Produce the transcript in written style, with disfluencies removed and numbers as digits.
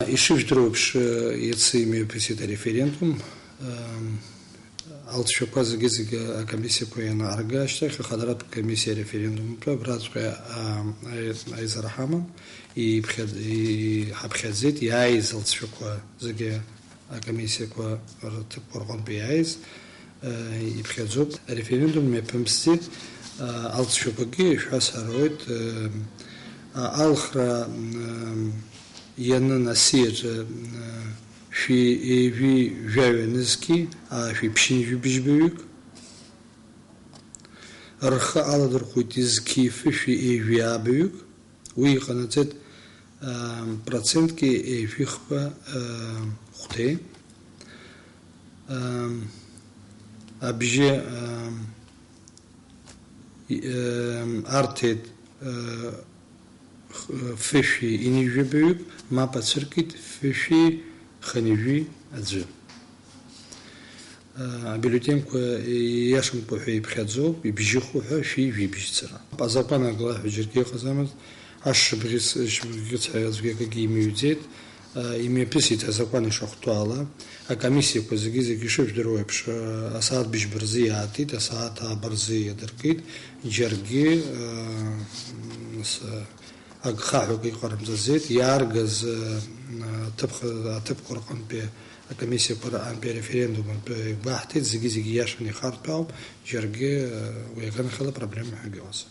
Ишивдропш яцими писит референдум. Алтшопа загизига комиссия поена аргаштах, хадрат комиссия референдум братская айзархама и хабхазит яиз алтшопа заге комиссия по поргон бияиз и бхазоп референдум мепемстит алтшопаги шасароид алхра яна насир في إيفي جاونسكي في بشين بيجبيك رخا على درقوتي زكيف في إيفي أبيك ويقناتت процент كي إيفي خبا خطي أبجي أرتد فيشي إني جبيك ما بتسركت فيشي خنيجي أجل. بلوتين كو ياشم بوحي بخدزو بيجيخو حشي في بيجترا. بازابانا غلا بجركي خزامت اش بغيت هازوكا كيميوزيت إيمي بسيت هازابانا شختوالا комиссия по загизе шеф дровепш асаат биш брзи атит асаат брзи деркит джерги с агхаху ки qarmzazet яргаз تبقى رقم комиссия по референдуму бахтит загизе яшни хартау джерги ويغن خلا проблема хагас